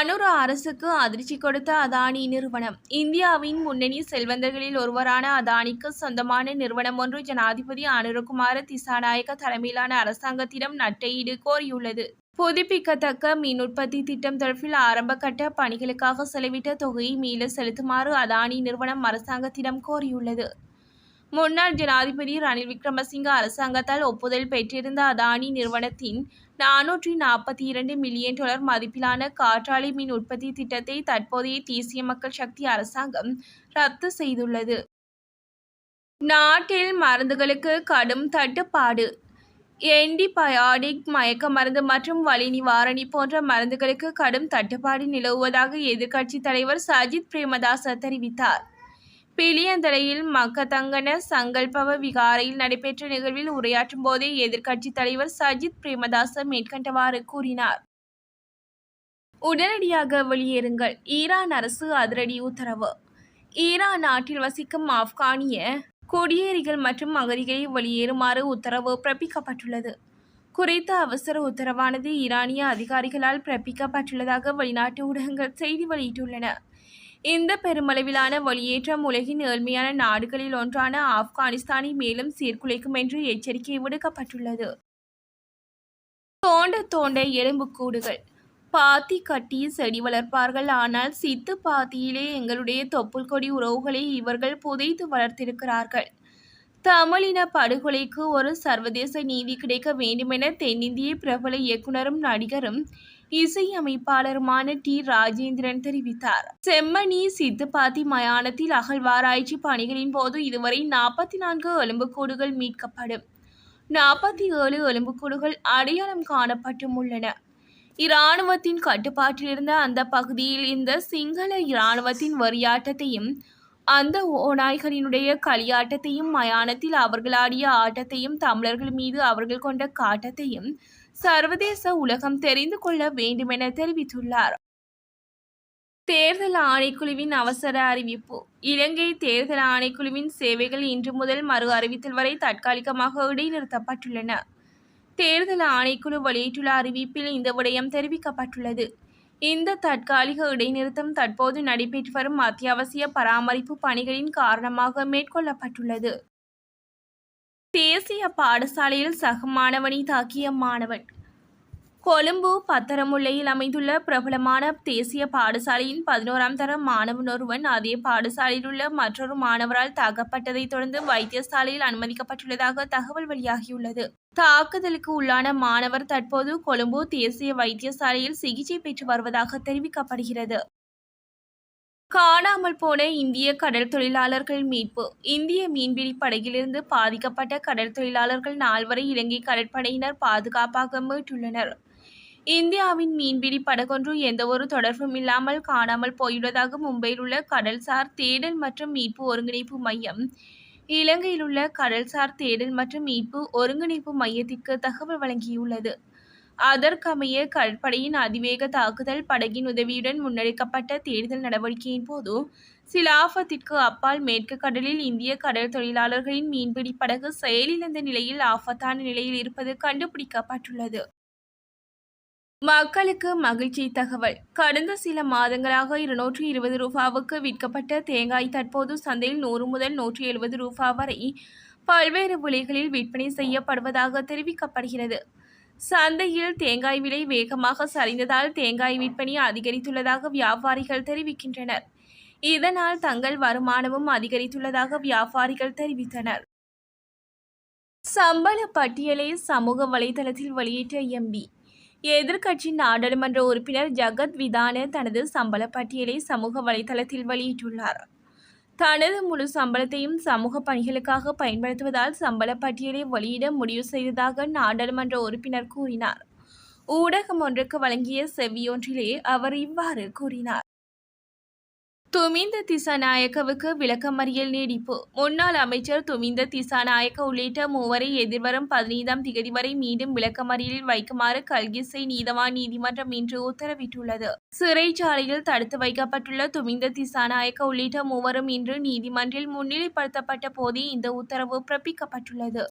அரசுக்கு அதிர்ச்சி கொடுத்த அதானி நிறுவனம். இந்தியாவின் முன்னணி செல்வந்தர்களில் ஒருவரான அதானிக்கு சொந்தமான நிறுவனம் ஒன்று ஜனாதிபதி அனுரகுமார திசாநாயக்க தலைமையிலான அரசாங்கத்திடம் நட்டஈடு கோரியுள்ளது. புதுப்பிக்கத்தக்க மின் உற்பத்தி திட்டம் தொடர்பில் ஆரம்பகட்ட பணிகளுக்காக செலவிட்ட தொகையை மீள செலுத்துமாறு அதானி நிறுவனம் அரசாங்கத்திடம் கோரியுள்ளது. முன்னாள் ஜனாதிபதி ரணில் விக்ரமசிங்க அரசாங்கத்தால் ஒப்புதல் பெற்றிருந்த அதானி நிறுவனத்தின் $442 மில்லியன் மதிப்பிலான காற்றாலை மின் உற்பத்தி திட்டத்தை தற்போதைய தேசிய மக்கள் சக்தி அரசாங்கம் ரத்து செய்துள்ளது. நாட்டில் மருந்துகளுக்கு கடும் தட்டுப்பாடு. ஆன்டிபயாடிக், மயக்க மருந்து மற்றும் வலி நிவாரணி போன்ற மருந்துகளுக்கு கடும் தட்டுப்பாடு நிலவுவதாக எதிர்க்கட்சித் தலைவர் சஜித் பிரேமதாச தெரிவித்தார். பிலியந்தலையில் மக்கதங்கன சங்கல்பவ விகாரையில் நடைபெற்ற நிகழ்வில் உரையாற்றும் போதே எதிர்க்கட்சித் தலைவர் சஜித் பிரேமதாச மேற்கண்டவாறு கூறினார். உடனடியாக வெளியேறுங்கள், ஈரான் அரசு அதிரடி உத்தரவு. ஈரான் நாட்டில் வசிக்கும் ஆப்கானிய குடியேறிகள் மற்றும் அகதிகளை வெளியேறுமாறு உத்தரவு பிறப்பிக்கப்பட்டுள்ளது. குறித்த அவசர உத்தரவானது ஈரானிய அதிகாரிகளால் பிறப்பிக்கப்பட்டுள்ளதாக வெளிநாட்டு ஊடகங்கள் செய்தி வெளியிட்டுள்ளன. இந்த பெருமளவிலான வெளியேற்றம் உலகின் ஏழ்மையான நாடுகளில் ஒன்றான ஆப்கானிஸ்தானை மேலும் சீர்குலைக்கும் என்று எச்சரிக்கை விடுக்கப்பட்டுள்ளது. தோண்ட எலும்புக்கூடுகள். பாத்தி கட்டி செடி வளர்ப்பார்கள், ஆனால் சித்து பாத்தியிலே எங்களுடைய தொப்புள் கொடி உறவுகளை இவர்கள் புதைத்து வளர்த்திருக்கிறார்கள். தமிழின படுகொலைக்கு ஒரு சர்வதேச நீதி கிடைக்க வேண்டுமென தென்னிந்திய பிரபல இயக்குனரும் நடிகரும் இசையமைப்பாளருமான டி. ராஜேந்திரன் தெரிவித்தார். செம்மணி சித்துப்பாத்தி மயானத்தில் அகழ்வாராய்ச்சி பணிகளின் போது இதுவரை 44 எலும்புக்கூடுகள் மீட்கப்படும். 47 எலும்புக்கூடுகள் அடையாளம் காணப்பட்டும் உள்ளன. இராணுவத்தின் கட்டுப்பாட்டில் இருந்த அந்த பகுதியில் இந்த சிங்கள இராணுவத்தின் வெறியாட்டத்தையும் அந்த ஓநாய்களினுடைய களியாட்டத்தையும் மயானத்தில் அவர்கள் ஆடிய ஆட்டத்தையும் தமிழர்கள் மீது அவர்கள் கொண்ட காட்டத்தையும் சர்வதேச உலகம் தெரிந்து கொள்ள வேண்டுமென தெரிவித்துள்ளார். தேர்தல் ஆணைக்குழுவின் அவசர அறிவிப்பு. இலங்கை தேர்தல் ஆணைக்குழுவின் சேவைகள் இன்று முதல் மறு அறிவித்தல் வரை தற்காலிகமாக இடைநிறுத்தப்பட்டுள்ளன. தேர்தல் ஆணைக்குழு வெளியிட்டுள்ள அறிவிப்பில் இந்த விடயம் தெரிவிக்கப்பட்டுள்ளது. இந்த தற்காலிக இடைநிறுத்தம் தற்போது நடைபெற்று வரும் அத்தியாவசிய பராமரிப்பு பணிகளின் காரணமாக மேற்கொள்ளப்பட்டுள்ளது. தேசிய பாடசாலையில் சக மாணவனை தாக்கிய மாணவன். கொழும்பு பத்தரமுல்லையில் அமைந்துள்ள பிரபலமான தேசிய பாடசாலையின் 11ஆம் தர மாணவன் ஒருவன் அதே பாடசாலையில் உள்ள மற்றொரு மாணவரால் தாக்கப்பட்டதைத் தொடர்ந்து வைத்தியசாலையில் அனுமதிக்கப்பட்டுள்ளதாக தகவல் வெளியாகியுள்ளது. தாக்குதலுக்கு உள்ளான மாணவர் தற்போது கொழும்பு தேசிய வைத்தியசாலையில் சிகிச்சை பெற்று வருவதாக தெரிவிக்கப்படுகிறது. காணாமல் போன இந்திய கடல் தொழிலாளர்கள் மீட்பு. இந்திய மீன்பிடி படகிலிருந்து பாதிக்கப்பட்ட கடல் தொழிலாளர்கள் 4 வரை இலங்கை கடற்படையினர் பாதுகாப்பாக மீட்டுள்ளனர். இந்தியாவின் மீன்பிடி படகொன்று எந்தவொரு தொடர்பும் இல்லாமல் காணாமல் போயுள்ளதாக மும்பையில் உள்ள கடல்சார் தேடல் மற்றும் மீட்பு ஒருங்கிணைப்பு மையம் இலங்கையில் உள்ள கடல்சார் தேடல் மற்றும் மீட்பு ஒருங்கிணைப்பு மையத்திற்கு தகவல் வழங்கியுள்ளது. அதற்கமைய கடற்படையின் அதிவேக தாக்குதல் படகின் உதவியுடன் முன்னெடுக்கப்பட்ட தேடுதல் நடவடிக்கையின் போது சிலாபத்திற்கு அப்பால் மேற்கு கடலில் இந்திய கடல் தொழிலாளர்களின் மீன்பிடி படகு செயலிழந்த நிலையில் ஆபத்தான நிலையில் இருப்பது கண்டுபிடிக்கப்பட்டுள்ளது. மக்களுக்கு மகிழ்ச்சி தகவல். கடந்த சில மாதங்களாக 220 ரூபாவுக்கு விற்கப்பட்ட தேங்காய் தற்போது சந்தையில் 100 முதல் 170 ரூபா வரை பல்வேறு விலைகளில் விற்பனை செய்யப்படுவதாக தெரிவிக்கப்படுகிறது. சந்தையில் தேங்காய் விலை வேகமாக சரிந்ததால் தேங்காய் விற்பனை அதிகரித்துள்ளதாக வியாபாரிகள் தெரிவிக்கின்றனர். இதனால் தங்கள் வருமானமும் அதிகரித்துள்ளதாக வியாபாரிகள் தெரிவித்தனர். சம்பள பட்டியலை சமூக வலைதளத்தில் வெளியிட்ட எம்பி. எதிர்க்கட்சி நாடாளுமன்ற உறுப்பினர் ஜகத் விதான தனது சம்பள பட்டியலை சமூக வலைதளத்தில் வெளியிட்டுள்ளார். தனது முழு சம்பளத்தையும் சமூக பணிகளுக்காக பயன்படுத்துவதால் சம்பள பட்டியலை வெளியிட முடிவு செய்ததாக நாடாளுமன்ற உறுப்பினர் கூறினார். ஊடகம் ஒன்றுக்கு வழங்கிய செவ்வியொன்றிலே அவர் இவ்வாறு கூறினார். துமிந்த திசாநாயக்கவுக்கு விளக்கமறியல் நீடிப்பு. முன்னாள் அமைச்சர் துமிந்த திசாநாயக்க உள்ளிட்ட 3 எதிர்வரும் 15ஆம் திகதி வரை மீண்டும் விளக்கமறியலில் வைக்குமாறு கல்கிஸ்ஸை நீதவான் நீதிமன்றம் இன்று உத்தரவிட்டுள்ளது. சிறைச்சாலையில் தடுத்து வைக்கப்பட்டுள்ள துமிந்த திசாநாயக்க உள்ளிட்ட 3 இன்று நீதிமன்றில் முன்னிலைப்படுத்தப்பட்ட போதே இந்த உத்தரவு பிறப்பிக்கப்பட்டுள்ளது.